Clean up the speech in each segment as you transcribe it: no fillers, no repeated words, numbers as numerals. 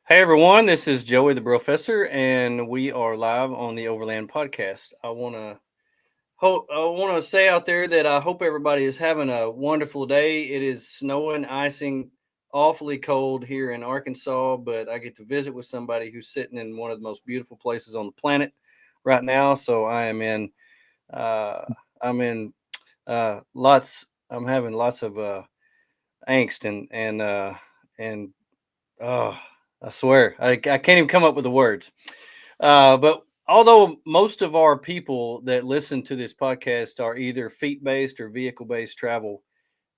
Hey everyone, this is Joey the Professor, and we are live on the Overland Podcast. I want to say out there that I hope everybody is having a wonderful day. It is snowing, icing, awfully cold here in Arkansas, but I get to visit with somebody who's sitting in one of the most beautiful places on the planet right now. So uh, I'm in lots. I'm having lots of angst and oh, I swear, I can't even come up with the words. But although most of our people that listen to this podcast are either feet based or vehicle based travel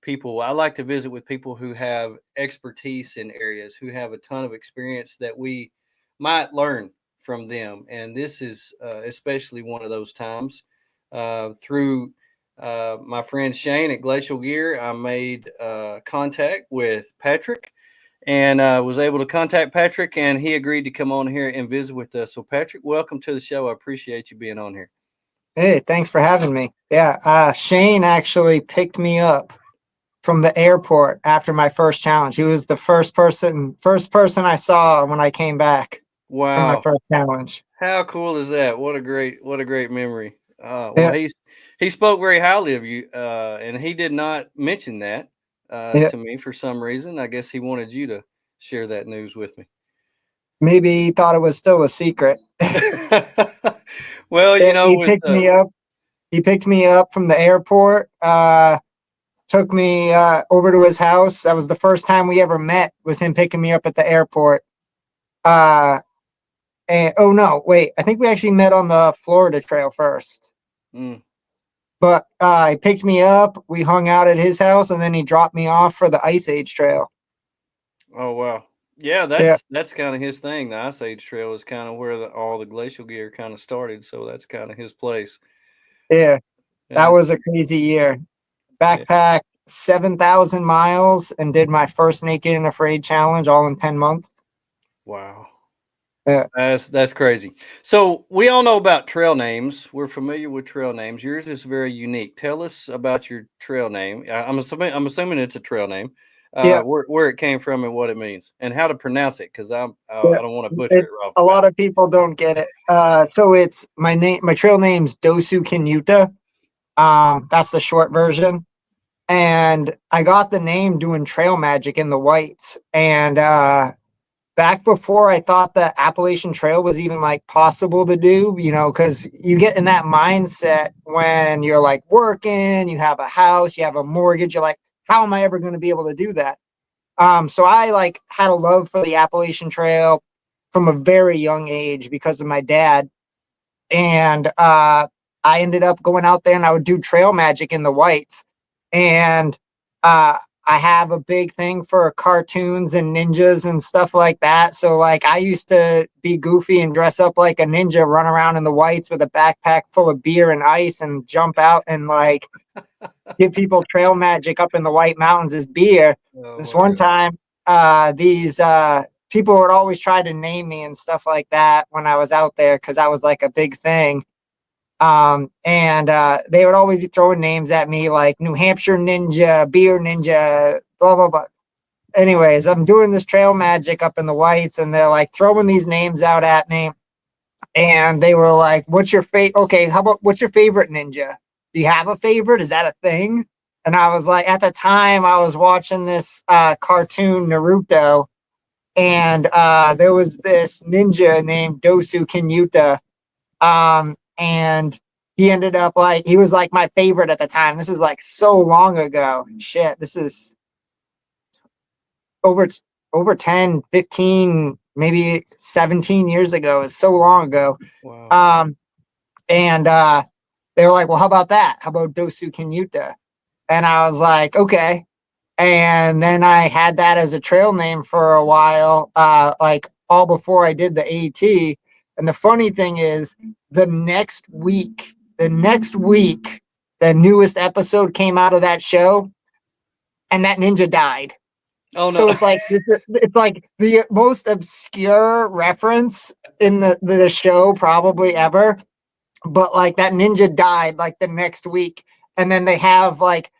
people, I like to visit with people who have expertise in areas, who have a ton of experience that we might learn from them. And this is especially one of those times. Through my friend Shane at Glacial Gear, I made contact with Patrick and was able to contact Patrick, and he agreed to come on here and visit with us. So, Patrick, welcome to the show. I appreciate you being on here. Hey, thanks for having me. Yeah, Shane actually picked me up from the airport after my first challenge. He was the first person I saw when I came back from my Wow, first challenge. how cool is that? What a great memory. Well, Yeah, he spoke very highly of you, and he did not mention that yeah. to me for some reason. I guess he wanted you to share that news with me. Maybe he thought it was still a secret. Well, Yeah, he picked me up. He picked me up from the airport. Took me over to his house. That was the first time we ever met. Was him picking me up at the airport. Uh, and oh no, wait. I think we actually met on the Florida Trail first. mm, But he picked me up. We hung out at his house, and then he dropped me off for the Ice Age Trail. oh wow. Yeah, Yeah, that's kind of his thing. The Ice Age Trail is kind of where all the glacial gear kind of started, so that's kind of his place. yeah. That Yeah, was a crazy year. yeah. Backpacked 7,000 miles and did my first Naked and Afraid challenge all in 10 months. Wow. Yeah, That's crazy. So we all know about trail names. We're familiar with trail names. Yours is very unique. Tell us about your trail name. I'm assuming it's a trail name. yeah, Where it came from and what it means and how to pronounce it because yeah. I don't want to butcher it It's right off a the bat. lot of people don't get it. So it's my name. My trail name's Dosukinuta. That's the short version. And I got the name doing trail magic in the whites. And back before I thought the Appalachian Trail was even like possible to do, because you get in that mindset when you're like working, you have a house, you have a mortgage, you're like, how am I ever going to be able to do that? So I like had a love for the Appalachian Trail from a very young age because of my dad. And I ended up going out there and I would do trail magic in the whites. And uh, I have a big thing for cartoons and ninjas and stuff like that. So like I used to be goofy and dress up like a ninja, run around in the whites with a backpack full of beer and ice and jump out and like give people trail magic up in the White Mountains as beer. Oh This my one god! time, these people would always try to name me and stuff like that when I was out there because I was like a big thing. And they would always be throwing names at me like New Hampshire Ninja, Beer Ninja, blah blah blah. Anyways, I'm doing this trail magic up in the whites, and they're like throwing these names out at me. And they were like, "What's your favorite? Okay, how about what's your favorite ninja? Do you have a favorite? Is that a thing?" And I was like, at the time, I was watching this cartoon Naruto, and there was this ninja named Dosukinuta, and he ended up like he was like my favorite at the time. This is like so long ago. Shit, this is over over 10, 15, maybe 17 years ago. It's so long ago. Wow. Um, and they were like, "Well, how about that? How about Dosu Kenyuta?" And I was like, "Okay." And then I had that as a trail name for a while, like all before I did the AT. And the funny thing is, the next week, the newest episode came out of that show, and that ninja died. Oh no! So it's like the most obscure reference in the show probably ever. But like that ninja died like the next week, and then they have like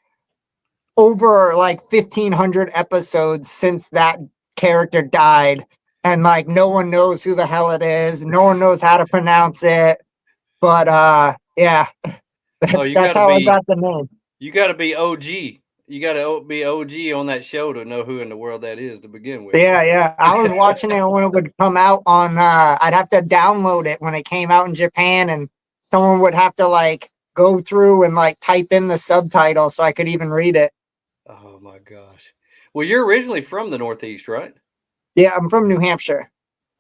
over like 1,500 episodes since that character died. and like no one knows who the hell it is. No one knows how to pronounce it. But yeah, Oh, that's how I got the name. you got to be OG. You got to be OG on that show to know who in the world that is to begin with. Yeah, yeah. I was watching it when it would come out on I'd have to download it when it came out in Japan, and someone would have to like go through and like type in the subtitle so I could even read it. Oh my gosh. Well, you're originally from the Northeast, right? Yeah, I'm from New Hampshire.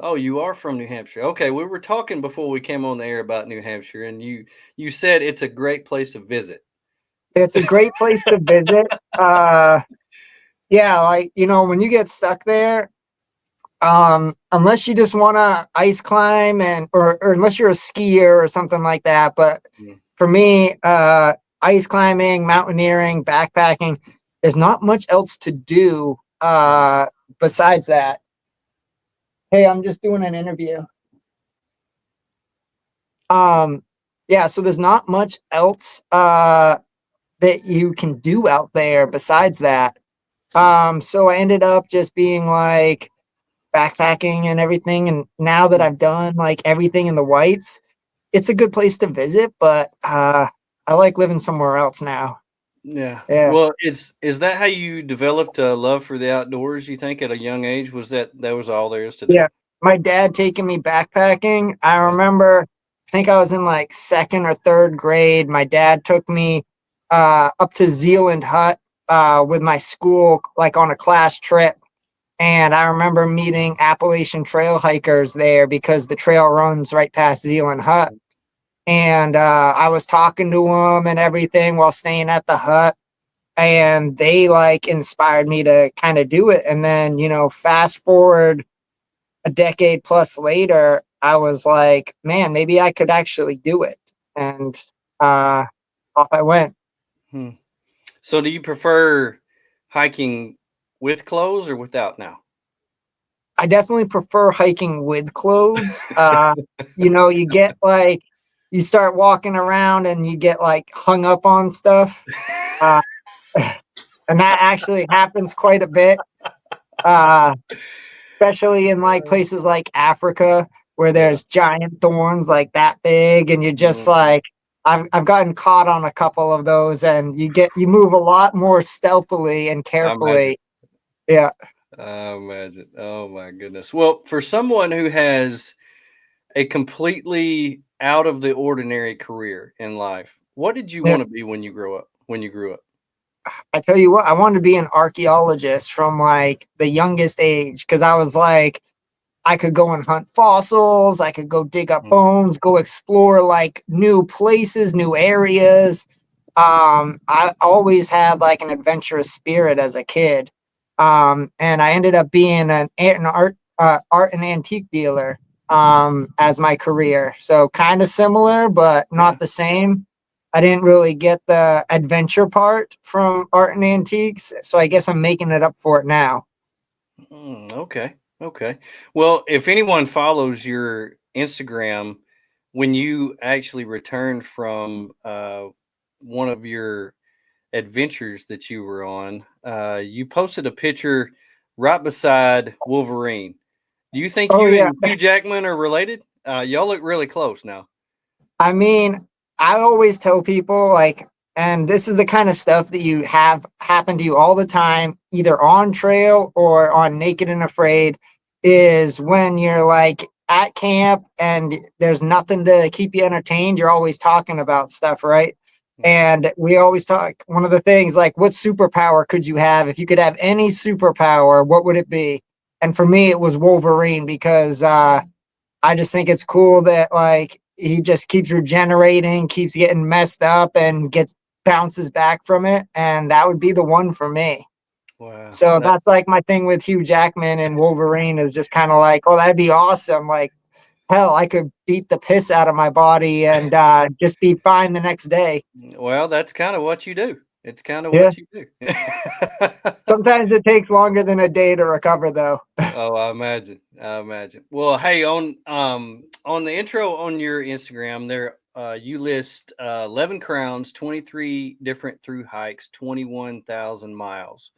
Oh, you are from New Hampshire. Okay, we were talking before we came on the air about New Hampshire, and you said it's a great place to visit. It's a great place to visit. Yeah, like when you get stuck there, unless you just want to ice climb or unless you're a skier or something like that. But Mm. for me, ice climbing, mountaineering, backpacking, there's not much else to do besides that. Hey, I'm just doing an interview. Um, yeah, so there's not much else that you can do out there besides that. So I ended up just being like backpacking and everything. And now that I've done like everything in the whites, it's a good place to visit, but I like living somewhere else now. Yeah. Yeah. Well, is that how you developed a love for the outdoors? You think at a young age was that was all there is to do? Yeah. My dad taking me backpacking. I Yeah. remember, I think I was in like second or third grade. My dad took me up to Zealand Hut with my school, like on a class trip. And I remember meeting Appalachian trail hikers there because the trail runs right past Zealand Hut. And I was talking to them and everything while staying at the hut. And they like inspired me to kind of do it. And then, fast forward a decade plus later, I was like, man, maybe I could actually do it. And uh, off I went. Hmm. So do you prefer hiking with clothes or without now? I definitely prefer hiking with clothes. You get like, you start walking around and you get like hung up on stuff. Uh, and that actually happens quite a bit, uh, especially in like places like Africa where Yeah. there's giant thorns like that big. And you're just Mhm. like, I've gotten caught on a couple of those, and you move a lot more stealthily and I imagine. carefully. Yeah. I imagine. Oh my goodness. Well, for someone who has a completely out of the ordinary career in life, what did you Yeah. want to be when you grow up? When you grew up? I tell you what, I wanted to be an archaeologist from like the youngest age because I was like, I could go and hunt fossils, I could go dig up Mm. bones, go explore like new places, new areas. I always had like an adventurous spirit as a kid. And I ended up being an art and antique dealer as my career. So kind of similar, but Yeah. not the same. I didn't really get the adventure part from art and antiques, so I guess I'm making it up for it now. Okay. Okay. Well, if anyone follows your Instagram, when you actually returned from one of your adventures that you were on, you posted a picture right beside Wolverine. Do you think Oh you yeah. and Hugh Jackman are related? Y'all look really close now. I mean, I always tell people like, and this is the kind of stuff that you have happen to you all the time, either on trail or on Naked and Afraid, is when you're like at camp and there's nothing to keep you entertained, you're always talking about stuff, right? Mhm. And we always talk, one of the things like, what superpower could you have? If you could have any superpower, what would it be? And for me, it was Wolverine because I just think it's cool that like he just keeps regenerating, keeps getting messed up, and gets bounces back from it, and that would be the one for me. Wow. So that's like my thing with Hugh Jackman and Wolverine is just kind of like, oh, that'd be awesome. Like, hell, I could beat the piss out of my body and just be fine the next day. Well, that's kind of what you do. It's kind of Yeah. what you do. Sometimes it takes longer than a day to recover, though. Oh, I imagine. I imagine. Well, hey, on the intro on your Instagram, there you list 11 crowns, 23 different through hikes, 21,000 miles.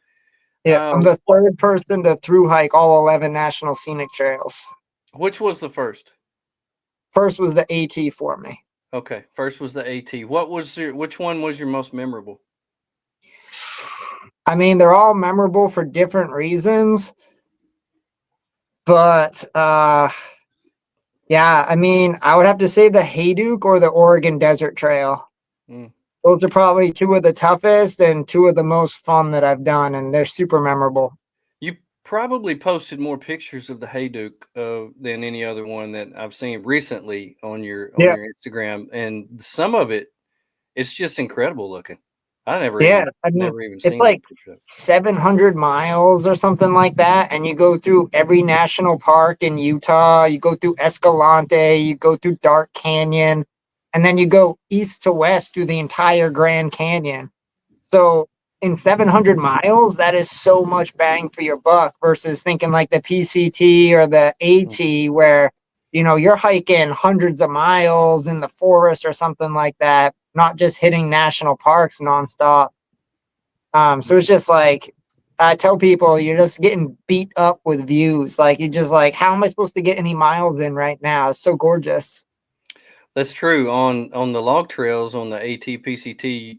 Yeah, I'm the third person to through hike all 11 national scenic trails. Which was the first? First was the AT for me. Okay, first was the AT. What was your? Which one was your most memorable? I mean, they're all memorable for different reasons, but yeah, I mean, I would have to say the Hayduke or the Oregon Desert Trail. Mm. Those are probably two of the toughest and two of the most fun that I've done, and they're super memorable. You probably posted more pictures of the Hayduke than any other one that I've seen recently on Yeah, your Instagram, and some of it, it's just incredible looking. I yeah. I mean, never even it's seen any like picture of 700 miles or something like that, and you go through every national park in Utah. You go through Escalante, you go through Dark Canyon, and then you go east to west through the entire Grand Canyon. So in 700 miles, that is so much bang for your buck versus thinking like the PCT or the it. AT, where you're hiking hundreds of miles in the forest or something like that, not just hitting national parks nonstop. So it's just like I tell people, you're just getting beat up with views. Like you're just like, how am I supposed to get any miles in right now? It's so gorgeous. That's true. On the log trails on the AT/PCT,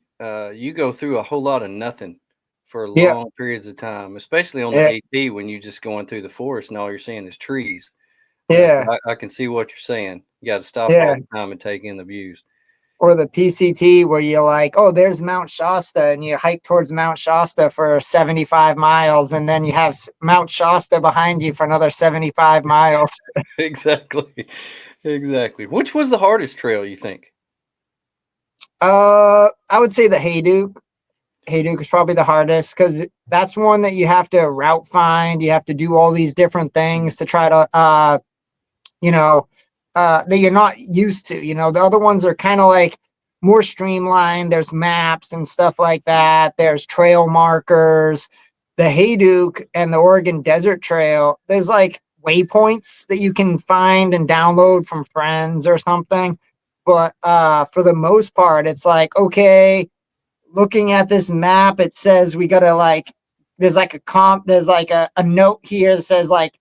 you go through a whole lot of nothing for Yeah, long periods of time, especially on the yeah, AT when you're just going through the forest and all you're seeing is trees. yeah, I can see what you're saying. You got to stop all yeah. the time and take in the views. Or the PCT where you're like, oh, there's Mount Shasta, and you hike towards Mount Shasta for 75 miles, and then you have Mount Shasta behind you for another 75 miles. Exactly, exactly. Which was the hardest trail you think? I would say the Hayduke. Hayduke is probably the hardest because that's one that you have to route find. You have to do all these different things to try to you know, that you're not used to. The other ones are kind of like more streamlined. There's maps and stuff like that. There's trail markers. The Hayduke and the Oregon Desert Trail, there's like waypoints that you can find and download from friends or something. But for the most part, it's like, okay, looking at this map, it says we gotta like there's like a note here that says like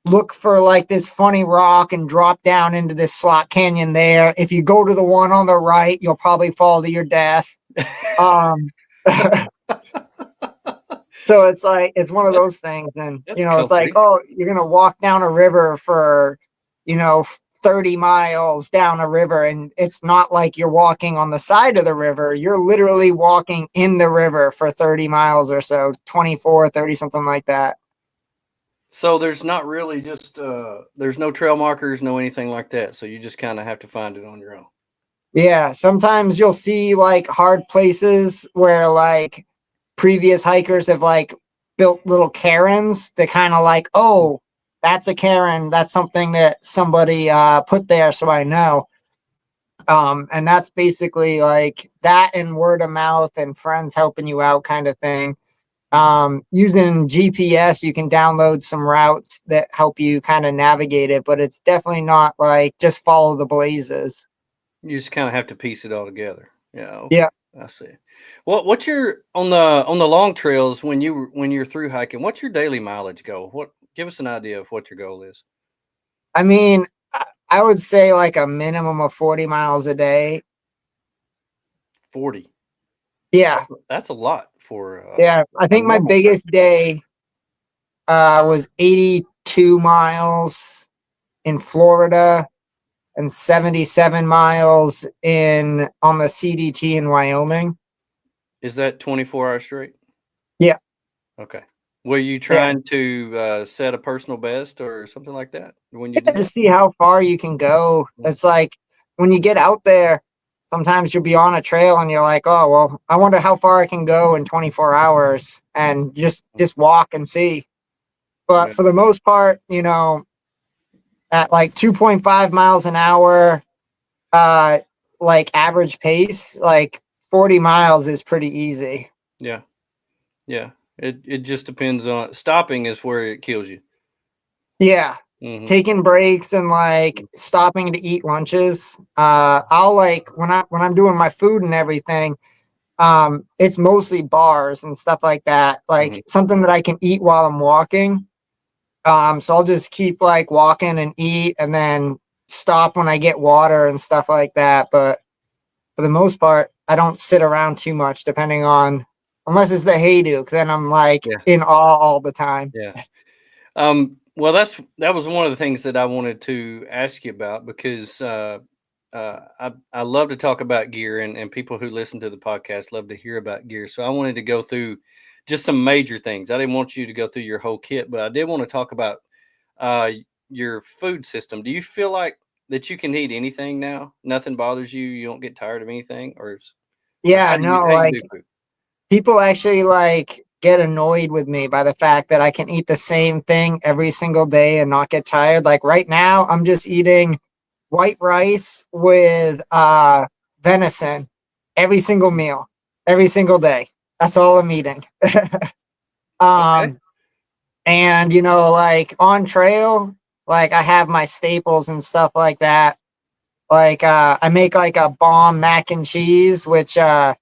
look for like this funny rock and drop down into this slot canyon there. If you go to the one on the right, you'll probably fall to your death. Um so it's like it's one of That's those things, and it's like, comforting. oh, you're gonna walk down a river for 30 miles down a river, and it's not like you're walking on the side of the river. You're literally walking in the river for 30 miles or so, 24, 30, something like that. So there's not really just there's no trail markers, no anything like that. So you just kind of have to find it on your own. Yeah, sometimes you'll see like hard places where like previous hikers have like built little cairns to kind of like, oh, that's a cairn. That's something that somebody put there, so I know. And that's basically like that and word of mouth and friends helping you out kind of thing. Using GPS, you can download some routes that help you kind of navigate it, but it's definitely not like just follow the blazes. You just kind of have to piece it all together. Yeah, okay. Yeah. I see. What's your on the long trails when you're through hiking, what's your daily mileage goal? What give us an idea of what your goal is. I mean, I would say like a minimum of 40 miles a day. 40. Yeah. That's a lot for Yeah. I a think my normal person. biggest day was 82 miles in Florida and 77 miles in on the CDT in Wyoming. Is that 24 hours straight? Yeah. Okay. Were you Yeah. trying to set a personal best or something like that when you Yeah, did to that? see how far you can go. Mm, It's like when you get out there, sometimes you'll be on a trail and you're like, oh, well, I wonder how far I can go in 24 hours and mm, just walk and see. But yeah. for the most part, at like 2.5 miles an hour, uh, like average pace, like 40 miles is pretty easy. Yeah. Yeah. It just depends on stopping is where it kills you. Yeah. Hmm. Taking breaks and like stopping to eat lunches. I'll like when I'm doing my food and everything, It's mostly bars and stuff like that, like Hmm. something that I can eat while I'm walking. So I'll just keep like walking and eat and then stop when I get water and stuff like that. But for the most part, I don't sit around too much, depending on unless it's the Hayduke, then I'm like Yeah. in awe all the time. Yeah. Well, that was one of the things that I wanted to ask you about because I love to talk about gear, and people who listen to the podcast love to hear about gear. So I wanted to go through just some major things. I didn't want you to go through your whole kit, but I did want to talk about uh, your food system. Do you feel like that you can eat anything now? Nothing bothers you. You don't get tired of anything, or Yeah, no, how you like do food? people actually like get annoyed with me by the fact that I can eat the same thing every single day and not get tired. Like right now, I'm just eating white rice with venison every single meal, every single day. That's all I'm eating. Okay. um, and like on trail, like I have my staples and stuff like that. Like I make like a bomb mac and cheese, which you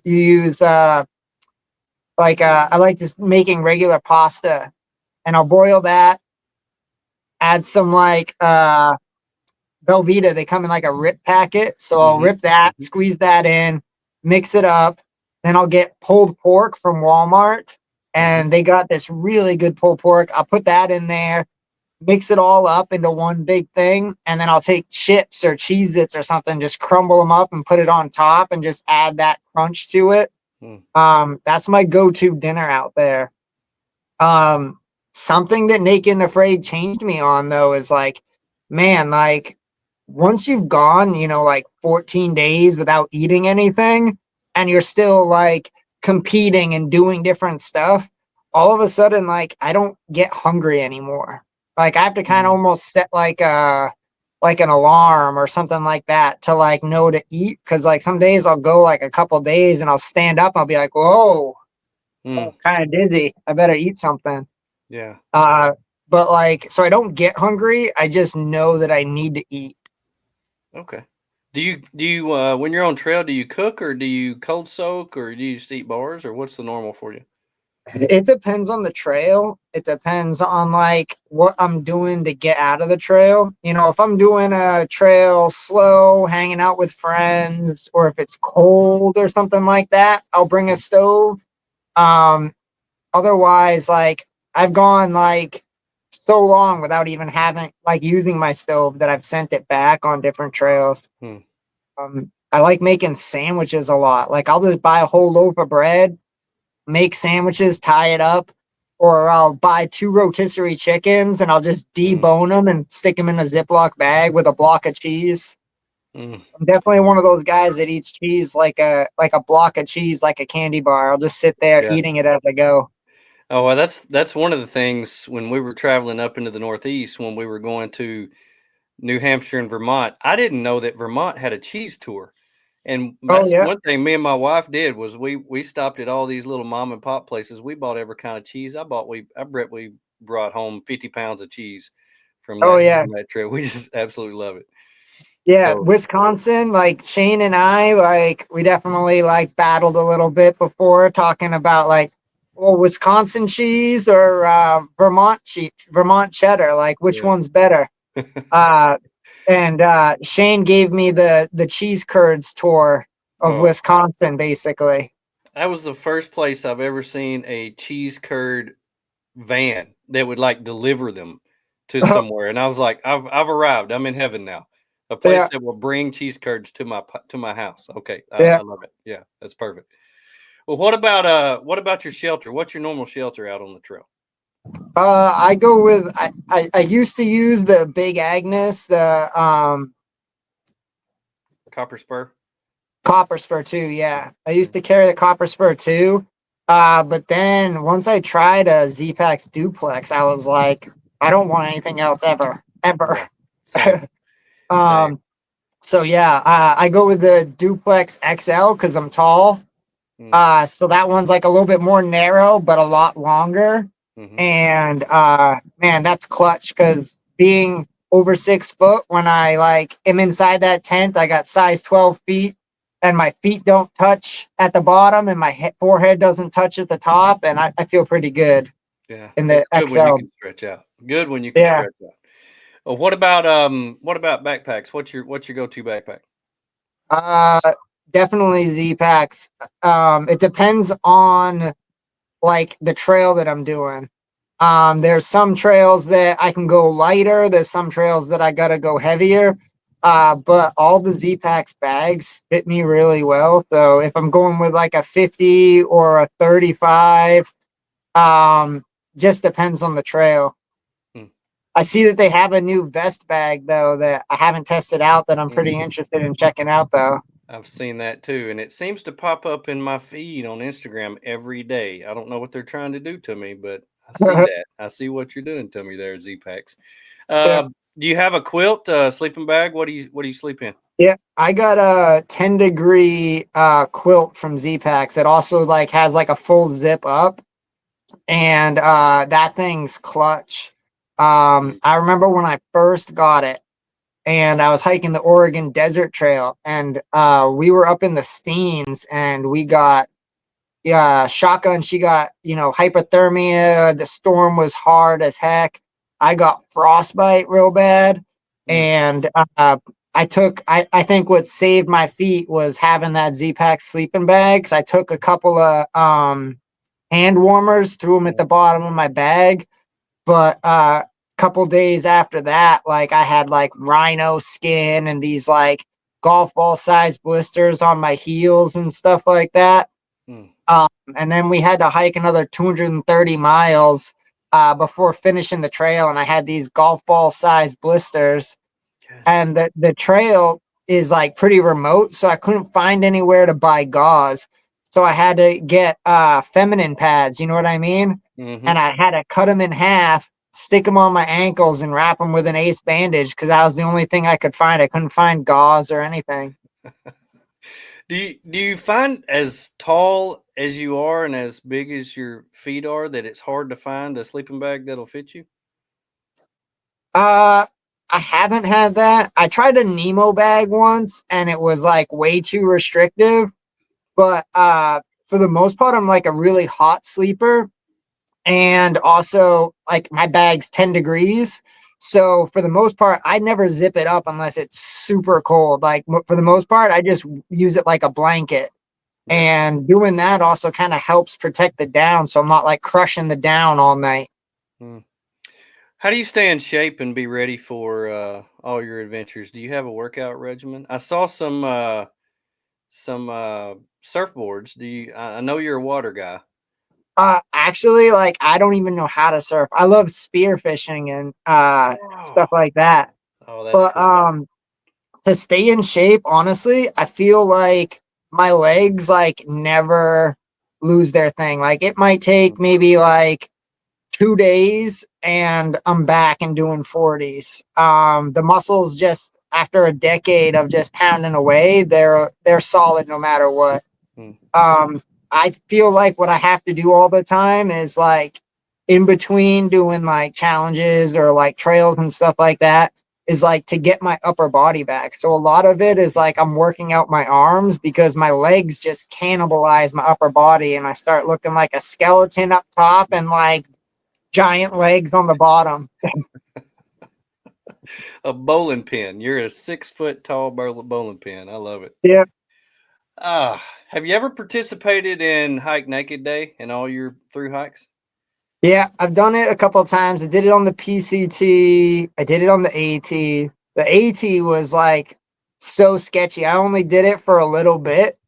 use like I like just making regular pasta, and I'll boil that, add some like Velveeta. They come in like a rip packet. So I'll Hmm. rip that, Hmm. squeeze that in, mix it up. Then I'll get pulled pork from Walmart. Hmm. And they got this really good pulled pork. I'll put that in there, mix it all up into one big thing. And then I'll take chips or Cheez Its or something, just crumble them up and put it on top and just add that crunch to it. Hmm. That's my go to dinner out there. Um, Something that Naked and Afraid changed me on though is like, man, like once you've gone, like 14 days without eating anything and you're still like competing and doing different stuff, all of a sudden, like I don't get hungry anymore. Like I have to kind of Hmm. almost set like an alarm or something like that to like know to eat. Cause like some days I'll go like a couple days and I'll stand up and I'll be like, whoa, Mm. I'm kind of dizzy. I better eat something. Yeah. Uh, but like, so I don't get hungry. I just know that I need to eat. Okay. Do you when you're on trail, do you cook or do you cold soak or do you just eat bars or what's the normal for you? It depends on the trail. It depends on like what I'm doing to get out of the trail. If I'm doing a trail slow, hanging out with friends, or if it's cold or something like that, I'll bring a stove. Um, Otherwise, like I've gone like so long without even having like using my stove that I've sent it back on different trails. Hmm. I like making sandwiches a lot. Like I'll just buy a whole loaf of bread, make sandwiches, tie it up, or I'll buy two rotisserie chickens and I'll just Mm. debone them and stick them in a Ziploc bag with a block of cheese. Mm. I'm definitely one of those guys that eats cheese like a block of cheese like a candy bar. I'll just sit there Yeah. eating it as I go. Oh, well, that's one of the things when we were traveling up into the Northeast when we were going to New Hampshire and Vermont. I didn't know that Vermont had a cheese tour. And Oh that's yeah. one thing me and my wife did was we stopped at all these little mom and pop places. We bought every kind of cheese. I bet we brought home 50 pounds of cheese Oh yeah. from that trip. We just absolutely love it. Yeah, So Wisconsin, like Shane and I, like we definitely like battled a little bit before talking about like, well, Wisconsin cheese or Vermont cheddar, like which yeah. one's better? Uh, and Shane gave me the cheese curds tour of Oh, Wisconsin, basically. that was the first place I've ever seen a cheese curd van that would like deliver them to somewhere, and I was like, I've arrived. I'm in heaven now. A place Yeah, that will bring cheese curds to to my house. Okay, yeah. I love it. Yeah, that's perfect. Well, what about your shelter? What's your normal shelter out on the trail? I go with I used to use the Big Agnes, the Copper spur. Copper Spur too, yeah. I used Mhm. to carry the Copper Spur too. But then once I tried a Z-Pax duplex, I was like, I don't want anything else ever, ever. Yeah, same, same. um, so yeah, I go with the duplex XL because I'm tall. Mm, So that one's like a little bit more narrow, but a lot longer. mhm, And man, that's clutch because being over 6 foot when I like am inside that tent, I got size 12 feet and my feet don't touch at the bottom, and my forehead doesn't touch at the top, and I feel pretty good Yeah, in it's the good when you XL. can stretch out. Good when you can Yeah. stretch out. What about backpacks? What's your go-to backpack? Uh, Definitely Z packs. It depends on like the trail that I'm doing. There's some trails that I can go lighter. There's some trails that I gotta go heavier. But all the Z packs bags fit me really well. So if I'm going with like a 50 or a 35, um, just depends on the trail. Hmm. I see that they have a new vest bag though that I haven't tested out that I'm pretty Mhm. interested in checking out though. I've seen that too, and it seems to pop up in my feed on Instagram every day. I don't know what they're trying to do to me, but I see that. I see what you're doing to me there, Z-Packs. Yeah. Do you have a quilt, sleeping bag? What do you sleep in? Yeah, I got a 10-degree quilt from Z-Packs that also like has like a full zip up, and that thing's clutch. Mm. I remember when I first got it, and I was hiking the Oregon Desert Trail, and we were up in the Steens, and we got shotgun. She got hypothermia. The storm was hard as heck. I got frostbite real bad, Mm. and I think what saved my feet was having that Z-Pack sleeping bags. I took a couple of hand warmers, threw them at the bottom of my bag, but couple days after that, like I had like rhino skin and these like golf ball sized blisters on my heels and stuff like that. Mm. um, and then we had to hike another 230 miles before finishing the trail, and I had these golf ball sized blisters, Goodness. and the trail is like pretty remote, so I couldn't find anywhere to buy gauze. So I had to get feminine pads, you know what I mean? Hmm. And I had to cut them in half, stick them on my ankles, and wrap them with an ace bandage because that was the only thing I could find. I couldn't find gauze or anything. Do you find as tall as you are and as big as your feet are that it's hard to find a sleeping bag that'll fit you? Uh, I haven't had that. I tried a Nemo bag once, and it was like way too restrictive. But for the most part, I'm like a really hot sleeper, and also like my bag's 10 degrees. So for the most part, I never zip it up unless it's super cold. Like for the most part, I just use it like a blanket. Yeah. And doing that also kind of helps protect the down, so I'm not like crushing the down all night. Mm. How do you stay in shape and be ready for all your adventures? Do you have a workout regimen? I saw some surfboards. I know you're a water guy. Actually, like I don't even know how to surf. I love spear fishing and Oh, stuff like that. oh, that's But cool. to stay in shape, honestly, I feel like my legs like never lose their thing. Like it might take maybe like 2 days and I'm back and doing 40s. The muscles just after a decade of just pounding away, they're solid no matter what. Mm, um I feel like what I have to do all the time is like in between doing like challenges or like trails and stuff like that is like to get my upper body back. So a lot of it is like I'm working out my arms because my legs just cannibalize my upper body, and I start looking like a skeleton up top and like giant legs on the bottom. a bowling pin. You're a 6 foot tall bowling pin. I love it. Yeah. Have you ever participated in Hike Naked Day and all your through hikes? Yeah, I've done it a couple of times. I did it on the PCT. I did it on the AT. The AT was like so sketchy. I only did it for a little bit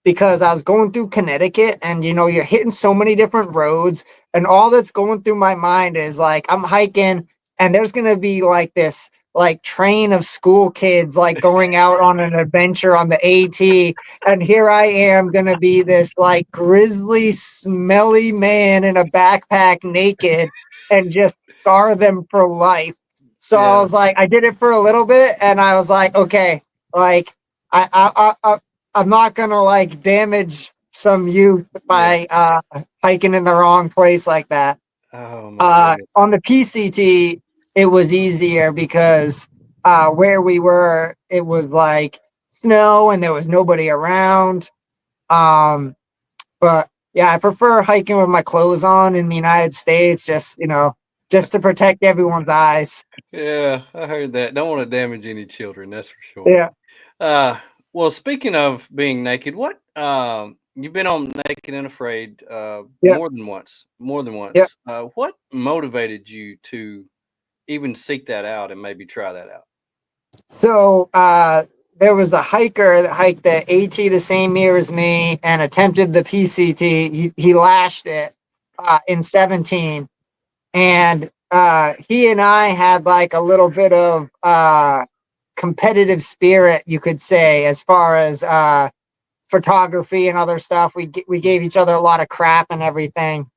because I was going through Connecticut, and you're hitting so many different roads, and all that's going through my mind is like I'm hiking, and there's going to be like this like train of school kids like going out on an adventure on the AT, and here I am going to be this like grizzly smelly man in a backpack naked and just scar them for life. So I Yeah, was like, I did it for a little bit, and I was like, okay, like I'm not gonna like damage some youth yeah. by hiking in the wrong place like that. Oh my goodness. On the PCT, it was easier because where we were, it was like snow and there was nobody around. Um, but yeah, I prefer hiking with my clothes on in the United States, just just to protect everyone's eyes. Yeah, I heard that. Don't want to damage any children, that's for sure. Yeah, Uh, well, speaking of being naked, what you've been on Naked and Afraid yeah, more than once, more than yeah. once. What motivated you to even seek that out and maybe try that out? So there was a hiker that hiked the AT the same year as me and attempted the PCT. He lashed it in 17, and he and I had like a little bit of competitive spirit, you could say, as far as photography and other stuff. We gave each other a lot of crap and everything.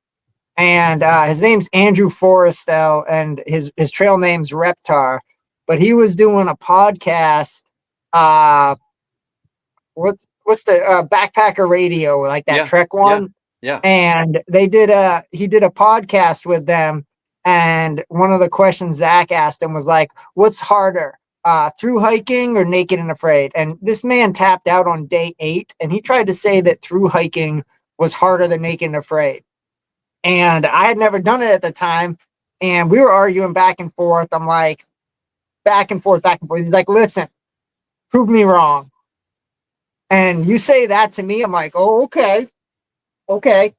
And his name's Andrew Forrestel, and his trail name's Reptar. But he was doing a podcast. Uh, what's the Backpacker Radio, like that Yeah, Trek yeah, one? yeah. And he did a podcast with them, and one of the questions Zach asked him was like, "What's harder, through hiking or Naked and Afraid?" And this man tapped out on day 8, and he tried to say that through hiking was harder than Naked and Afraid. And I had never done it at the time, and we were arguing back and forth. I'm like, back and forth, back and forth. He's like, "Listen, prove me wrong." And you say that to me, I'm like, "Oh, okay, okay."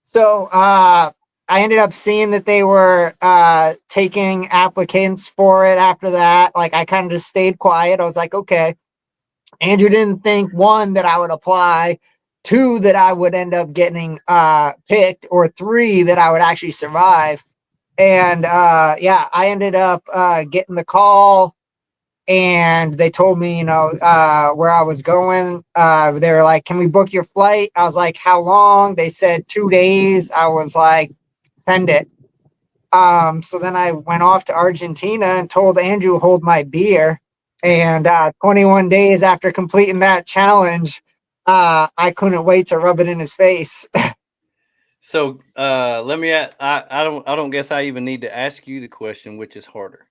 So I ended up seeing that they were taking applicants for it after that. Like, I kind of just stayed quiet. I was like, okay. Andrew didn't think, one, that I would apply, two, that I would end up getting picked, or three, that I would actually survive. And yeah, I ended up getting the call, and they told me, where I was going. They were like, "Can we book your flight?" I was like, "How long?" They said 2 days. I was like, "Send it." So then I went off to Argentina and told Andrew to hold my beer. And 21 days after completing that challenge, I couldn't wait to rub it in his face. So let me. I don't guess I even need to ask you the question, which is harder.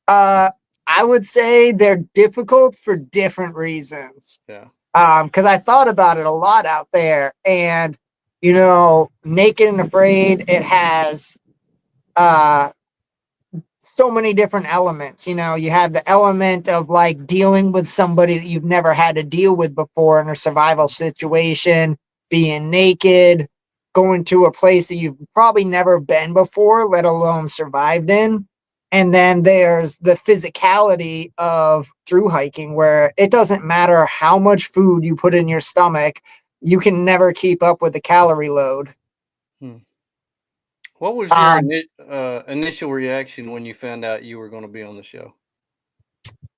uh, I would say they're difficult for different reasons. Yeah. Because I thought about it a lot out there, and Naked and Afraid, it has uh, so many different elements. You have the element of like dealing with somebody that you've never had to deal with before in a survival situation, being naked, going to a place that you've probably never been before, let alone survived in. And then there's the physicality of through hiking, where it doesn't matter how much food you put in your stomach, you can never keep up with the calorie load. Hmm. What was your Um, initial reaction when you found out you were going to be on the show?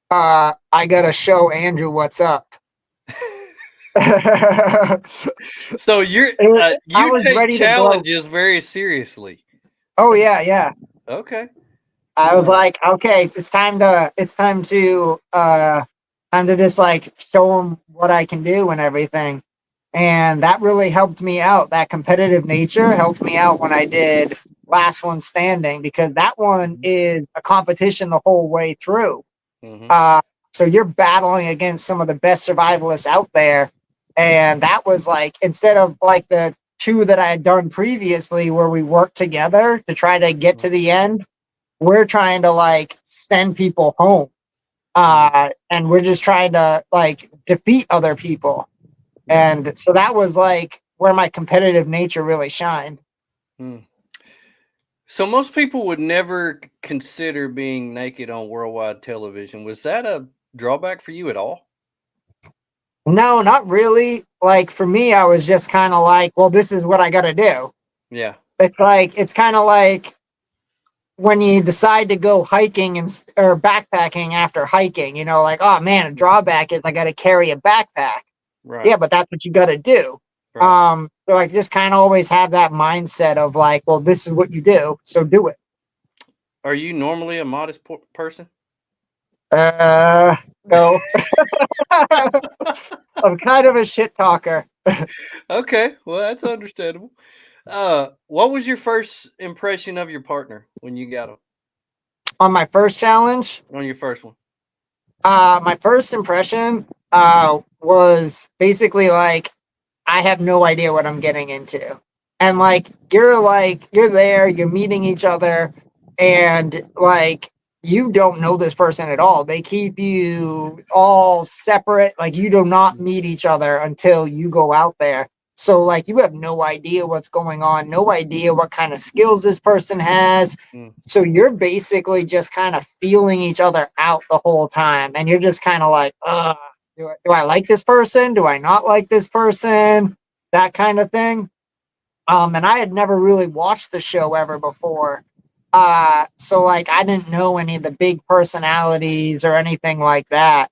I gotta show Andrew what's up. So I you was take ready to blow. challenges very seriously. Oh yeah, yeah. Okay. I was Uh, like, okay, time to just like show them what I can do and everything. And that really helped me out. That competitive nature helped me out when I did last one standing, because that one is a competition the whole way through. mhm. Uh, so you're battling against some of the best survivalists out there. And that was like, instead of like the two that I had done previously where we worked together to try to get to the end, we're trying to like send people home. Mhm. And we're just trying to like defeat other people. Yeah. And so that was like where my competitive nature really shined. Mm. So most people would never consider being naked on worldwide television. Was that a drawback for you at all? No, not really. Like for me, I was just kind of like, well, this is what I got to do. Yeah. It's kind of like when you decide to go hiking or backpacking after hiking, like, oh man, a drawback is I got to carry a backpack. Right. Yeah, but that's what you got to do. Right. So I just kind of always have that mindset of like, well, this is what you do, so do it. Are you normally a modest person? Uh, no, I'm kind of a shit talker. Okay. Well, that's understandable. What was your first impression of your partner when you got him On my first challenge, on your first one? My first impression was basically like I have no idea what I'm getting into. And you're there, you're meeting each other, and like you don't know this person at all. They keep you all separate, like you do not meet each other until you go out there. So like you have no idea what's going on, no idea what kind of skills this person has. Mm. So you're basically just kind of feeling each other out the whole time. And you're just kind of like, do I like this person? Do I not like this person? That kind of thing. And I had never really watched the show ever before. So like I didn't know any of the big personalities or anything like that.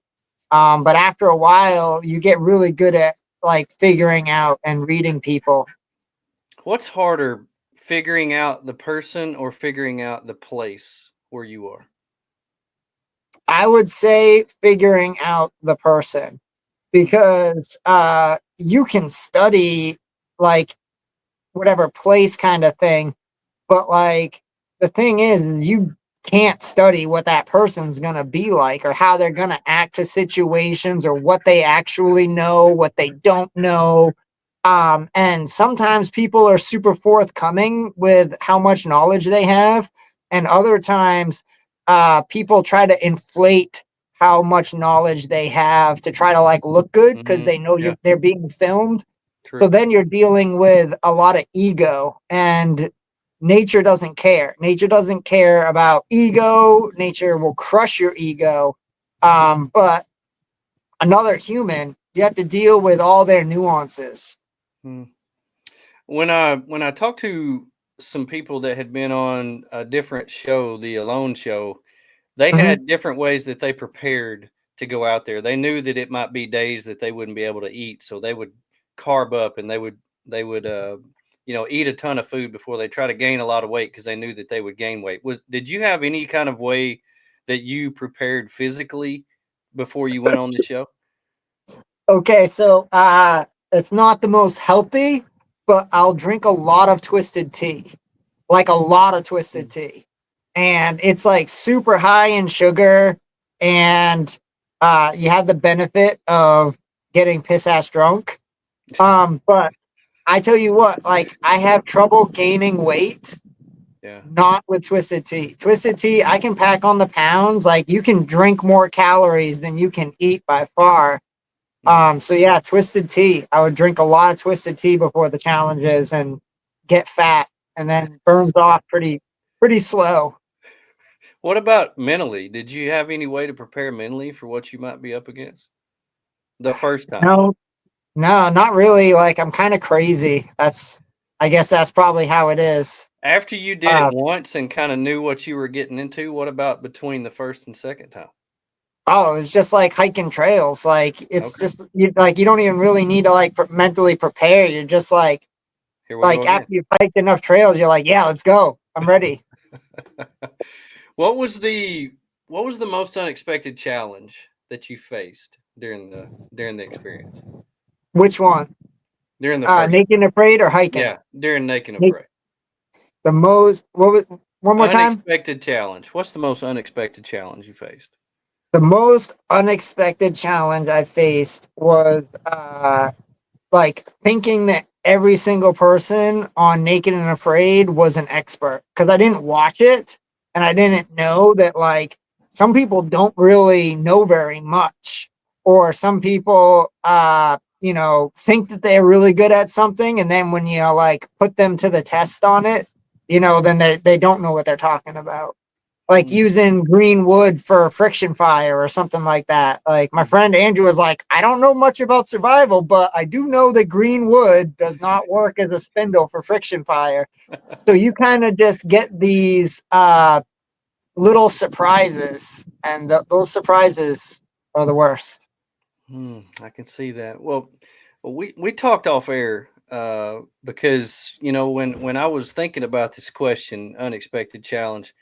But after a while, you get really good at like figuring out and reading people. What's harder, figuring out the person or figuring out the place where you are? I would say figuring out the person because you can study like whatever place kind of thing. But like the thing is you can't study what that person's gonna be like or how they're gonna act to situations or what they actually know, what they don't know. And sometimes people are super forthcoming with how much knowledge they have, and other times people try to inflate how much knowledge they have to try to like look good because Hmm. they know Yeah, they're being filmed. So true. then you're dealing with a lot of ego, and nature doesn't care. Nature doesn't care about ego. Nature will crush your ego. But another human, you have to deal with all their nuances. Mm. When I talked to some people that had been on a different show, the Alone Show, they Mhm. had different ways that they prepared to go out there. They knew that it might be days that they wouldn't be able to eat, so they would carb up and they would eat a ton of food before they try to gain a lot of weight because they knew that they would gain weight. Was Did you have any kind of way that you prepared physically before you went on the show? Okay, so it's not the most healthy, but I'll drink a lot of twisted tea, like a lot of twisted Mm. tea, and it's like super high in sugar, and you have the benefit of getting piss ass drunk. But I tell you what, like I have trouble gaining weight, Yeah. not with twisted tea. Twisted tea, I can pack on the pounds. Like you can drink more calories than you can eat by far. Mm. So yeah, twisted tea. I would drink a lot of twisted tea before the challenges and get fat, and then burns off pretty slow. What about mentally? Did you have any way to prepare mentally for what you might be up against the first time? No, no, not really. Like I'm kind of crazy. I guess that's probably how it is. After you did it Uh, once and kinda knew what you were getting into, what about between the 1st and 2nd time? oh, it's just like hiking trails. Like it's Okay, just you don't even really need to like mentally prepare. You're just here we go like after again. you've hiked enough trails, you're like, yeah, let's go. I'm ready. What was the what was the most unexpected challenge that you faced during the experience? Which one? During the first Naked and afraid or hiking? Yeah, during Naked and Make Afraid. the most. What was one more time? Unexpected challenge. What's the most unexpected challenge you faced? The most unexpected challenge I faced was like thinking that every single person on Naked and Afraid was an expert because I didn't watch it and I didn't know that like some people don't really know very much, or some people think that they're really good at something, and then when you like put them to the test on it, then they don't know what they're talking about, like Mm, using green wood for friction fire or something like that. Like my mm. friend Andrew was like, I don't know much about survival, but I do know that green wood does not work as a spindle for friction fire. So you kind of just get these little surprises, and those surprises are the worst. I can see that. Well, we talked off air because when I was thinking about this question, unexpected challenge.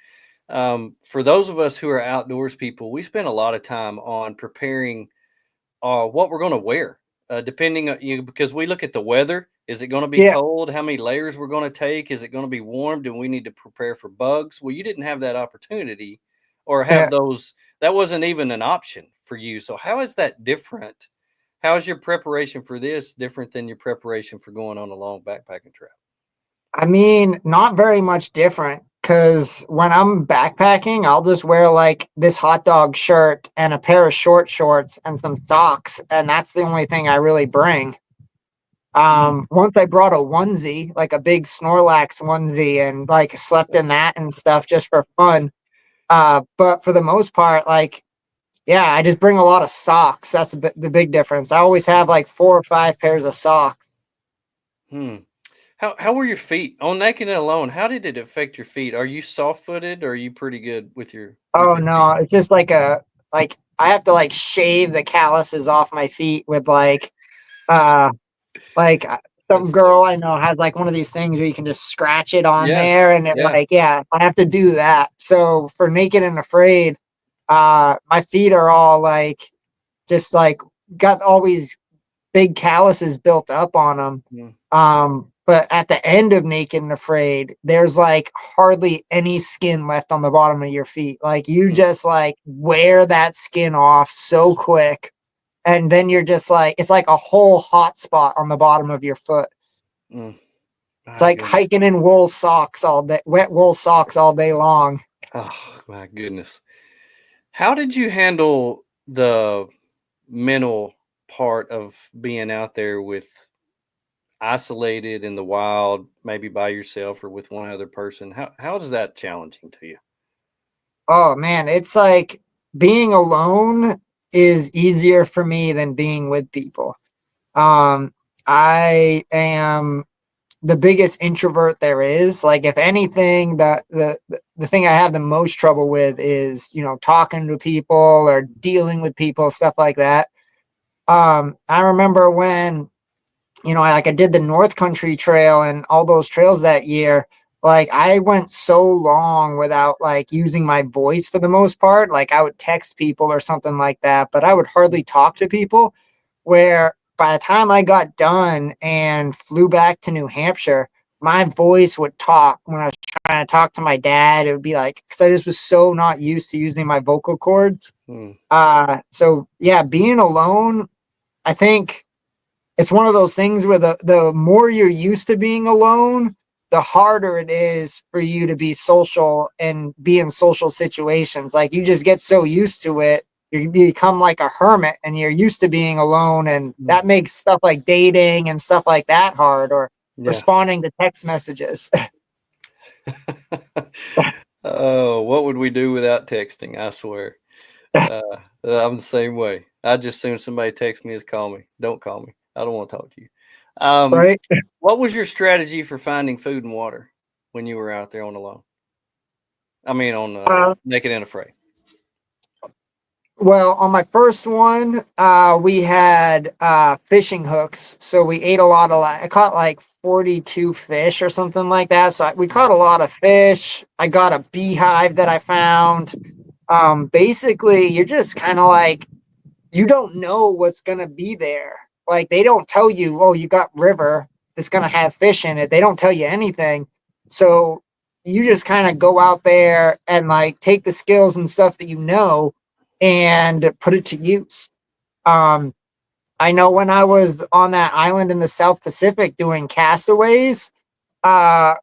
For those of us who are outdoors people, we spend a lot of time on preparing what we're going to wear, depending on because we look at the weather. Is it going to be Yeah, cold? How many layers we're going to take? Is it going to be warm? Do we need to prepare for bugs? Well, you didn't have that opportunity, or have yeah. those. That wasn't even an option for you. So how is that different? How is your preparation for this different than your preparation for going on a long backpacking trip? I mean, not very much different because when I'm backpacking, I'll just wear like this hot dog shirt and a pair of short shorts and some socks, and that's the only thing I really bring. Once I brought a onesie, like a big Snorlax onesie, and like slept in that and stuff just for fun. But for the most part, like, yeah, I just bring a lot of socks. That's the big difference. I always have like 4 or 5 pairs of socks. Hmm. How were your feet on naked and alone? How did it affect your feet? Are you soft footed or are you pretty good with Oh your feet? no, it's just like I have to like shave the calluses off my feet with uh like some That's so girl I know has like one of these things where you can just scratch it on yeah, there and it yeah. like yeah, I have to do that. So for naked and afraid, my feet are all like just like got all these big calluses built up on them. Mm, But at the end of Naked and Afraid, there's like hardly any skin left on the bottom of your feet. Like you mm, just like wear that skin off so quick. And then you're just like, it's like a whole hot spot on the bottom of your foot. mm. It's My like goodness. hiking in wool socks all day, wet wool socks all day long. Oh my goodness. How did you handle the mental part of being out there with isolated in the wild, maybe by yourself or with one other person? How is that challenging to you? Oh man, it's like being alone is easier for me than being with people. Um, I am the biggest introvert there is. Like, if anything, the thing I have the most trouble with is talking to people or dealing with people, stuff like that. I remember when I did the North Country Trail and all those trails that year. Like, I went so long without like using my voice for the most part. Like, I would text people or something like that, but I would hardly talk to people. Where by the time I got done and flew back to New Hampshire, my voice would talk when I was trying to talk to my dad. It would be like, because I just was so not used to using my vocal cords. Hmm. So yeah, being alone, I think it's one of those things where the more you're used to being alone, the harder it is for you to be social and be in social situations. Like you just get so used to it, you become like a hermit and you're used to being alone, and Mm. that makes stuff like dating and stuff like that hard, or Yeah. responding to text messages. Oh, what would we do without texting? I swear. Uh, I'm the same way. I just soon somebody texts me is call me. Don't call me. I don't want to talk to you. Um, Right. what was your strategy for finding food and water when you were out there on alone? I mean, on Uh, naked and afraid. Well, on my first one, we had fishing hooks, so we ate a lot of. I caught like 42 fish or something like that. So we caught a lot of fish. I got a beehive that I found. Basically, you're just kind of like you don't know what's gonna be there. Like they don't tell you, oh, you got river that's gonna have fish in it. They don't tell you anything. So you just kind of go out there and like take the skills and stuff that you know and put it to use. Um, I know when I was on that island in the South Pacific doing castaways,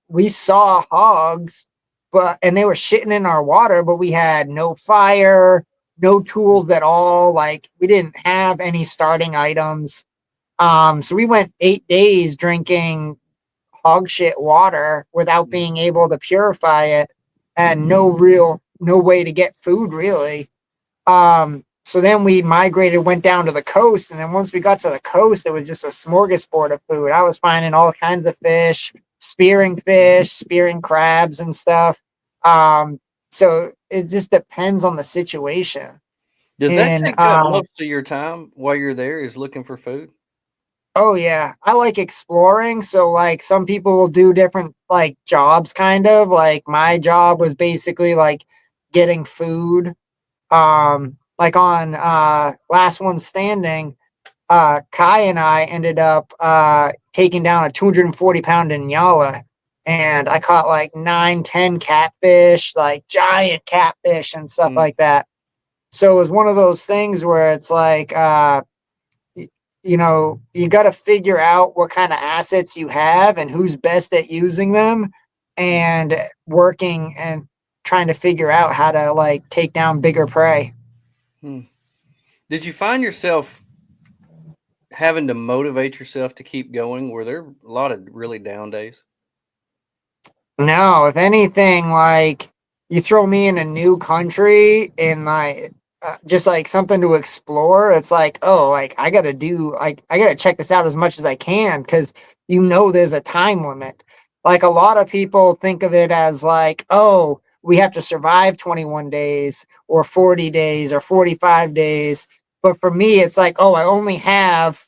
we saw hogs, but and they were shitting in our water, but we had no fire, no tools at all. Like we didn't have any starting items. So we went 8 days drinking hog shit water without Mm, being able to purify it, and no way to get food really. So then we migrated, went down to the coast, and then once we got to the coast, it was just a smorgasbord of food. I was finding all kinds of fish, spearing crabs and stuff. Um, so it just depends on the situation. Does that And take up most of your time while you're there? Is looking for food? oh yeah, I like exploring. So like some people will do different like jobs, kind of like my job was basically like getting food. Like on Last One Standing, Kai and I ended up taking down a 240-pound Inyala, and I caught like 9, 10 catfish, like giant catfish and stuff Mm, like that. So it was one of those things where it's like, you know, you got to figure out what kind of assets you have and who's best at using them, and working and trying to figure out how to like take down bigger prey. Hmm. Did you find yourself having to motivate yourself to keep going? Were there a lot of really down days? No, if anything, like you throw me in a new country and like just like something to explore, it's like, oh, like I gotta do, like I gotta check this out as much as I can because you know there's a time limit. Like a lot of people think of it as like, oh, we have to survive 21 days or 40 days or 45 days. But for me, it's like, oh, I only have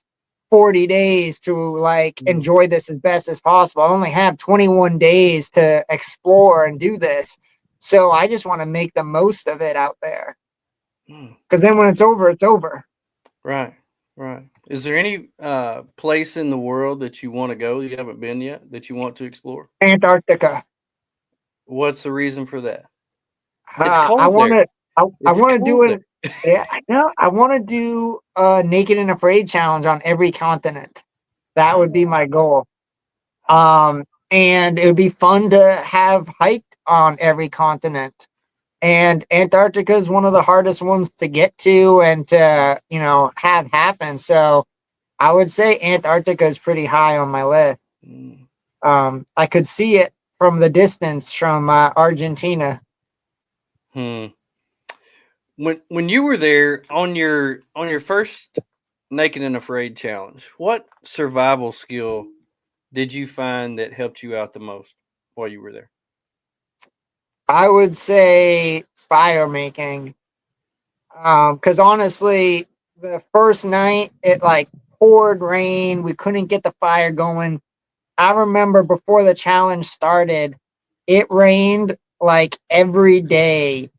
40 days to like Mm. enjoy this as best as possible. I only have 21 days to explore and do this. So I just want to make the most of it out there. Mm. Because then when it's over, it's over. Right, right. Is there any place in the world that you want to go you haven't been yet that you want to explore? Antarctica. What's the reason for that? It's I cold want there. to. I It's want to do cold there. an. Yeah, I know. I want to do a naked and afraid challenge on every continent. That would be Oh, my goal. oh. And it would be fun to have hiked on every continent. And Antarctica is one of the hardest ones to get to and to, you know, have happen. So I would say Antarctica is pretty high on my list. Mm. I could see it from the distance from Argentina. Hmm. When you were there on your first Naked and Afraid challenge, what survival skill did you find that helped you out the most while you were there? I would say fire making. Because honestly, the first night it like poured rain. We couldn't get the fire going. I remember before the challenge started, it rained like every day.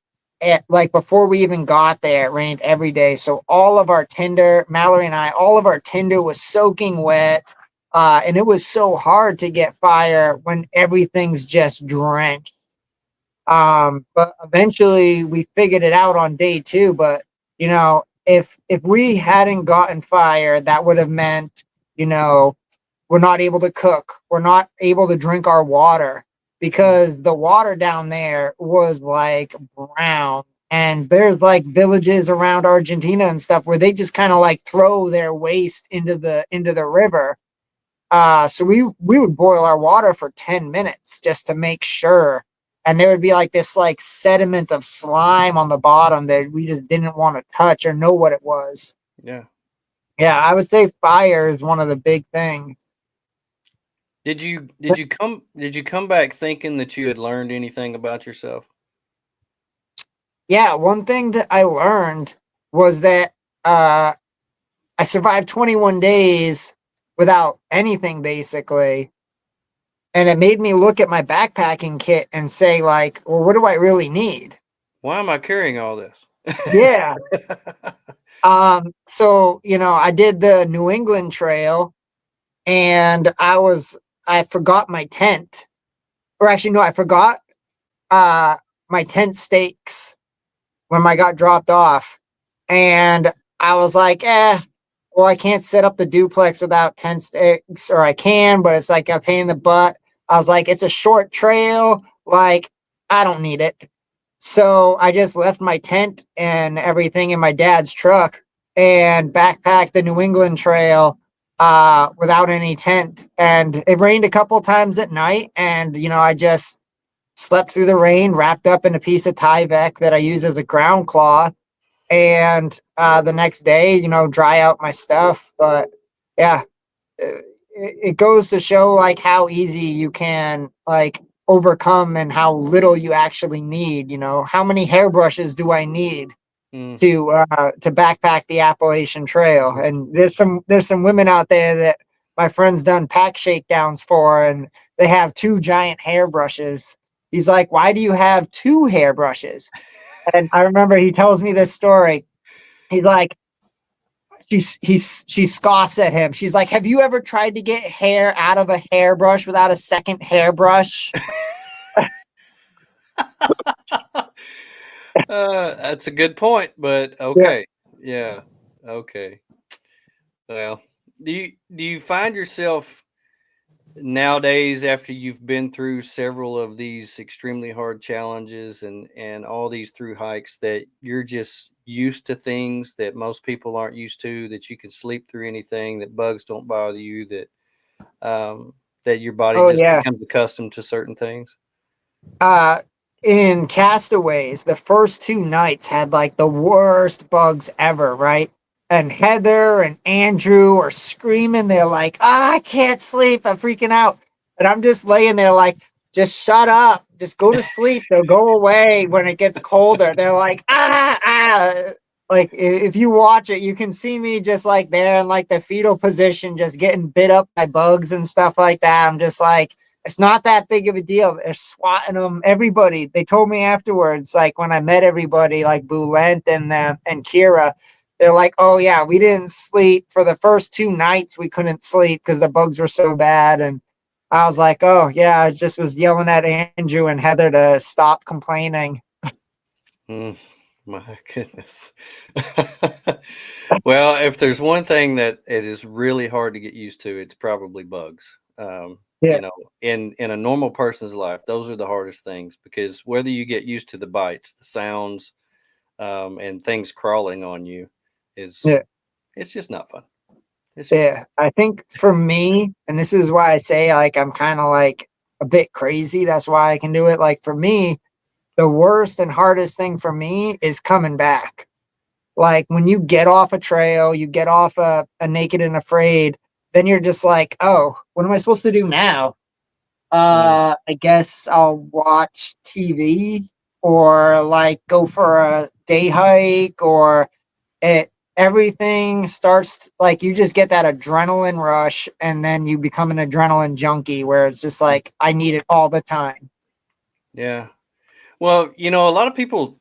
Like before we even got there, it rained every day. So all of our tinder, Mallory and I, all of our tinder was soaking wet. And it was so hard to get fire when everything's just drenched. But eventually we figured it out on day two. But you know, if we hadn't gotten fire, that would have meant, you know, we're not able to cook. We're not able to drink our water Mm. because the water down there was like brown. And there's like villages around Argentina and stuff where they just kind of like throw their waste into the river. So we would boil our water for 10 minutes just to make sure. And there would be like this like sediment of slime on the bottom that we just didn't want to touch or know what it was. Yeah. Yeah, I would say fire is one of the big things. Did you come back thinking that you had learned anything about yourself? Yeah, one thing that I learned was that uh, I survived 21 days without anything basically. And it made me look at my backpacking kit and say, like, well, what do I really need? Why am I carrying all this? Yeah. So, you know, I did the New England Trail and I forgot my tent. Or actually, no, I forgot uh, my tent stakes when I got dropped off. And I was like, well, I can't set up the duplex without tent stakes, or I can, but it's like a pain in the butt. I was like, it's a short trail. Like, I don't need it. So I just left my tent and everything in my dad's truck and backpacked the New England Trail without any tent. And it rained a couple times at night. And, you know, I just slept through the rain, wrapped up in a piece of Tyvek that I use as a ground cloth. And the next day, you know, dry out my stuff. But yeah, it goes to show like how easy you can like overcome and how little you actually need. You know, how many hairbrushes do I need Mm. to backpack the Appalachian Trail? And there's some women out there that my friend's done pack shakedowns for, and they have two giant hairbrushes. He's like, "Why do you have two hairbrushes?" And I remember he tells me this story. He's like, she scoffs at him. She's like, "Have you ever tried to get hair out of a hairbrush without a second hairbrush?" That's a good point, but Yeah. okay. Yeah. Okay. Well, do you find yourself nowadays, after you've been through several of these extremely hard challenges and all these through hikes, that you're just used to things that most people aren't used to, that you can sleep through anything, that bugs don't bother you, that your body Oh just yeah. becomes accustomed to certain things? uh in Castaways, the first two nights had like the worst bugs ever, right? And Heather and Andrew are screaming. They're like, I can't sleep. I'm freaking out. And I'm just laying there like, just shut up. Just go to sleep. They'll go away when it gets colder. They're like, Like if you watch it, you can see me just like there in like the fetal position, just getting bit up by bugs and stuff like that. I'm just like, it's not that big of a deal. They're swatting them. Everybody. They told me afterwards, like when I met everybody, like Bulent and them and Kira, they're like, "Oh yeah, we didn't sleep for the first two nights. We couldn't sleep because the bugs were so bad." And I was like, "Oh yeah," I just was yelling at Andrew and Heather to stop complaining. Mm, my goodness. Well, if there's one thing that it is really hard to get used to, it's probably bugs. Yeah, In a normal person's life, those are the hardest things, because whether you get used to the bites, the sounds, and things crawling on you, is yeah, it's just not fun. It's just yeah. I think for me, and this is why I say like I'm kind of like a bit crazy. That's why I can do it. Like for me, the worst and hardest thing for me is coming back. Like when you get off a trail, you get off a Naked and Afraid, then you're just like, oh, what am I supposed to do now? mm, I guess I'll watch TV or like go for a day hike or it. Everything starts like you just get that adrenaline rush and then you become an adrenaline junkie where it's just mm, like I need it all the time. yeah. Well, a lot of people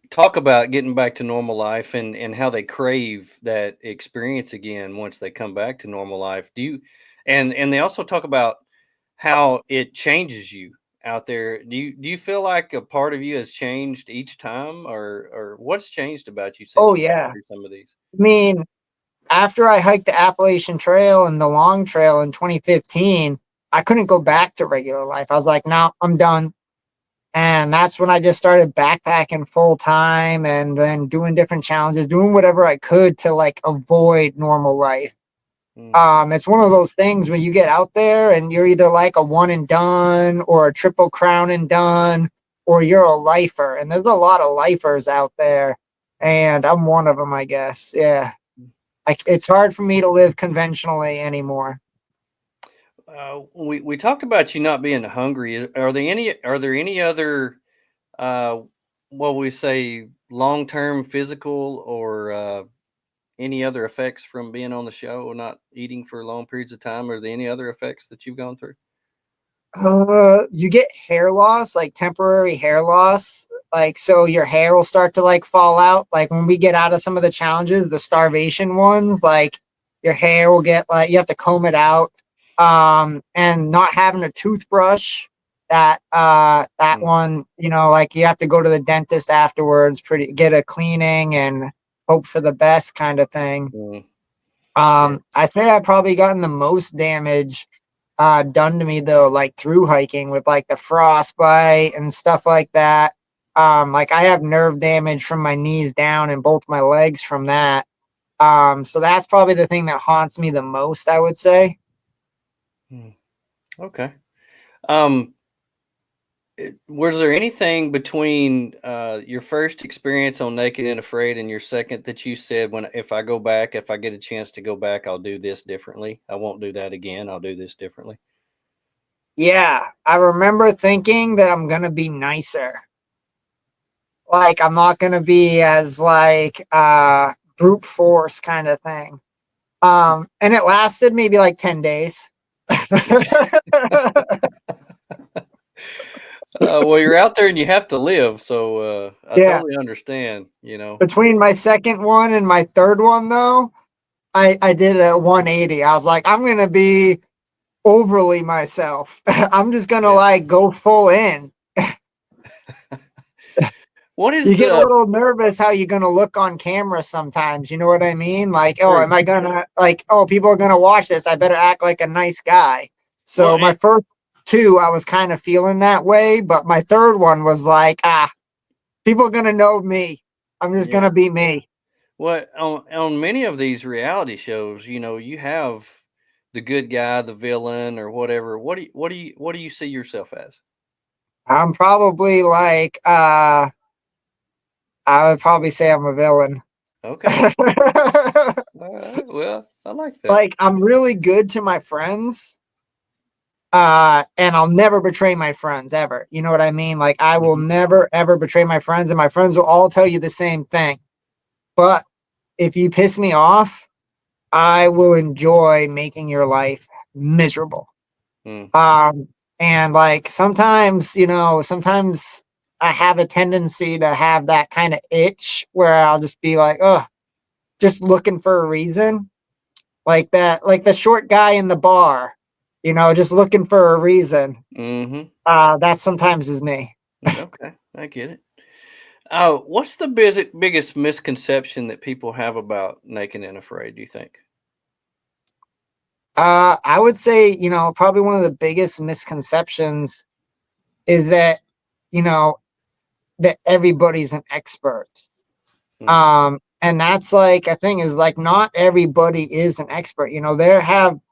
talk about getting back to normal life, and how they crave that experience again once they come back to normal life. And they also talk about how it changes you out there. Do you feel like a part of you has changed each time, or what's changed about you since Oh you've been yeah. through some of these? I mean, after I hiked the Appalachian Trail and the Long Trail in 2015, I couldn't go back to regular life. I was like, no, I'm done. And that's when I just started backpacking full time and then doing different challenges, doing whatever I could to like avoid normal life. Mm, It's one of those things when you get out there and you're either like a one and done or a triple crown and done, or you're a lifer. And there's a lot of lifers out there. And I'm one of them, I guess. Yeah. It's hard for me to live conventionally anymore. we talked about you not being hungry. Are there any other, uh, what we say, long term physical or any other effects from being on the show or not eating for long periods of time? Are there any other effects that you've gone through? You get hair loss, like temporary hair loss. Like, so your hair will start to like fall out. Like when we get out of some of the challenges, the starvation ones, like your hair will get like you have to comb it out. And not having a toothbrush, that Mm, one, like you have to go to the dentist afterwards, pretty get a cleaning and hope for the best kind of thing. mm, yeah. I say I probably gotten the most damage done to me though, like through hiking with like the frostbite and stuff like that. Like I have nerve damage from my knees down and both my legs from that. So that's probably the thing that haunts me the most, I would say. Mm, okay. Um, was there anything between your first experience on Naked and Afraid and your second that you said, when if I go back, if I get a chance to go back, I'll do this differently. I won't do that again. I'll do this differently. Yeah, I remember thinking that I'm gonna be nicer. Like I'm not gonna be as like brute force kind of thing. And it lasted maybe like 10 days. Well, you're out there and you have to live, so I Yeah. totally understand. Between my second one and my third one though, I did a 180. I was like, I'm gonna be overly myself. I'm just gonna Yeah. like go full in. What is You get a the little nervous how you're gonna look on camera sometimes. You know what I mean? Like, oh, true? am I gonna like? Oh, people are gonna watch this. I better act like a nice guy. Well, So my first two, I was kind of feeling that way, but my third one was like, people are gonna know me. I'm just yeah. gonna be me. What on many of these reality shows, you have the good guy, the villain, or whatever. What do you see yourself as? I'm probably like, I would probably say I'm a villain. Okay. All right. Well, I like that. Like I'm really good to my friends, and I'll never betray my friends ever. You know what I mean? Like I will Mhm. never ever betray my friends, and my friends will all tell you the same thing. But if you piss me off, I will enjoy making your life miserable. Mm, Um, and like sometimes, sometimes I have a tendency to have that kind of itch where I'll just be like, oh, just looking for a reason. Like that, like the short guy in the bar, just looking for a reason. mhm. That sometimes is me. Okay, I get it. What's the biggest misconception that people have about Naked and Afraid, do you think? I would say, probably one of the biggest misconceptions is that, you know, that everybody's an expert. Mm, And that's like a thing is like not everybody is an expert.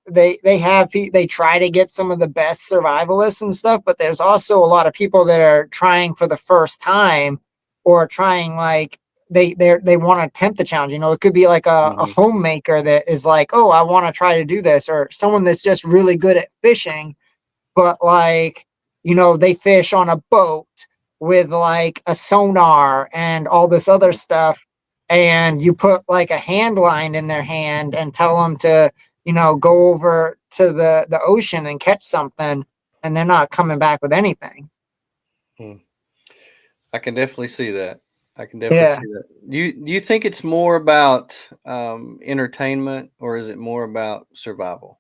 They try to get some of the best survivalists and stuff, but there's also a lot of people that are trying for the first time or trying like they want to attempt the challenge. It could be like a mhm, homemaker that is like, oh, I want to try to do this, or someone that's just really good at fishing but like they fish on a boat with like a sonar and all this other stuff, and you put like a hand line in their hand and tell them to go over to the ocean and catch something, and they're not coming back with anything. mm. I can definitely see that. I can definitely Yeah, see that. Do you think it's more about entertainment, or is it more about survival?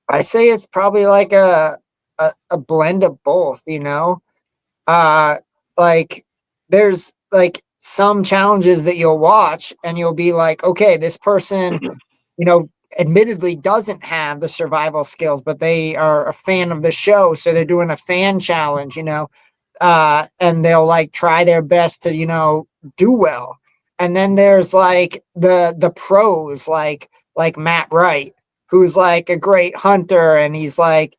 I say it's probably like a blend of both. uh like there's like some challenges that you'll watch and you'll be like, okay, this person you know admittedly doesn't have the survival skills, but they are a fan of the show, so they're doing a fan challenge, and they'll like try their best to do well. And then there's like the pros, like Matt Wright, who's like a great hunter, and he's like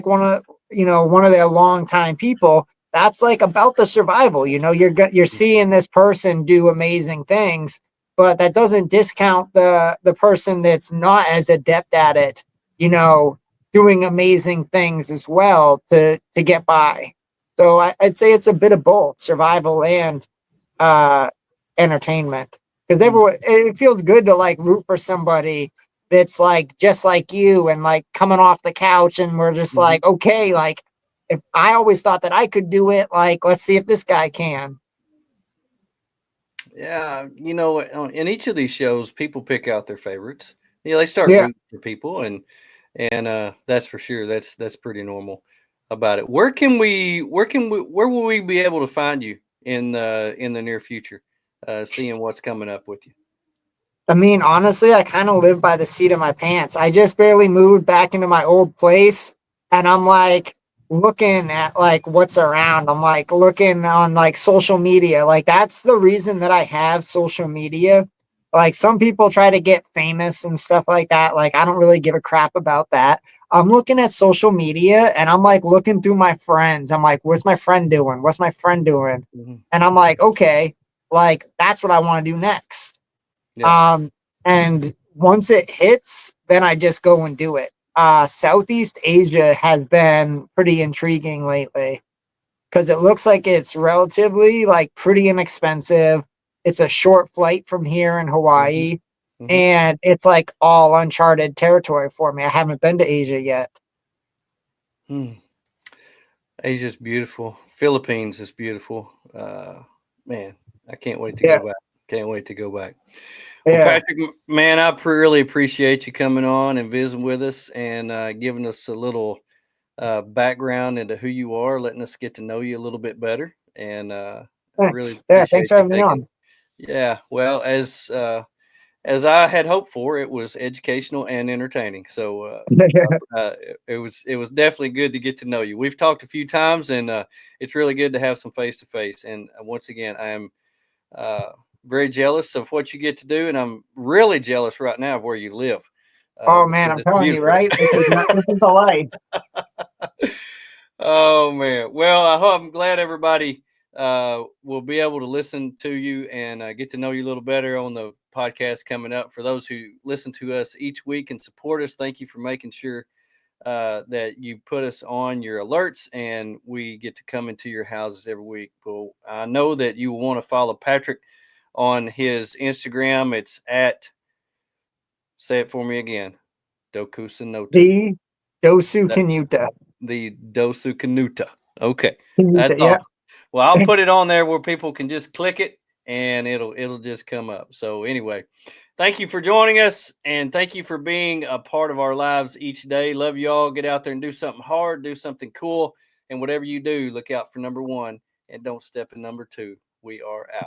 one of their longtime people. That's like about the survival. You're Mm, seeing this person do amazing things, but that doesn't discount the person that's not as adept at it, you know, doing amazing things as well to get by. So I'd say it's a bit of both survival and uh, entertainment, because mm, everyone it feels good to like root for somebody that's like just like you and like coming off the couch, and we're just mhm. like, okay, like if I always thought that I could do it, like let's see if this guy can. Yeah, in each of these shows, people pick out their favorites. They start Yeah. rooting for people, and that's for sure. That's pretty normal about it. Where will we be able to find you in the near future? Seeing what's coming up with you. I mean, honestly, I kind of live by the seat of my pants. I just barely moved back into my old place, and I'm like looking at like what's around. I'm like looking on like social media. Like that's the reason that I have social media. Like some people try to get famous and stuff like that. Like I don't really give a crap about that. I'm looking at social media and I'm like looking through my friends. I'm like, what's my friend doing? What's my friend doing? Mhm. And I'm like, okay, like that's what I want to do next. Yeah. Um, and once it hits, then I just go and do it. Southeast Asia has been pretty intriguing lately because it looks like it's relatively like pretty inexpensive. It's a short flight from here in Hmm. Hawaii, Hmm. and it's like all uncharted territory for me. I haven't been to Asia yet. Hmm. Asia's beautiful. Philippines is beautiful. Man, I can't wait to Yeah, go back. Can't wait to go back. Well, yeah. Patrick, man, I really appreciate you coming on and visiting with us and giving us a little background into who you are, letting us get to know you a little bit better. and really Thanks. Yeah, thanks appreciate for you having me taking. on. Yeah, well, as I had hoped for, it was educational and entertaining. So it was definitely good to get to know you. We've talked a few times, and it's really good to have some face to face. And once again, I am uh, very jealous of what you get to do, and I'm really jealous right now of where you live Oh man, because I'm it's telling you, beautiful. right? This is the life. Oh man. Well, I'm glad everybody will be able to listen to you and get to know you a little better on the podcast coming up. For those who listen to us each week and support us, thank you for making sure that you put us on your alerts and we get to come into your houses every week. Well, I know that you will want to follow Patrick on his Instagram. It's at, say it for me again, Dokusanota. The Dosukinuta. The Dosukinuta. Okay, Kinuta, that's yeah. awesome. Well, I'll put it on there where people can just click it and it'll just come up. So anyway, thank you for joining us and thank you for being a part of our lives each day. Love you all. Get out there and do something hard, do something cool, and whatever you do, look out for number one and don't step in number two. We are out.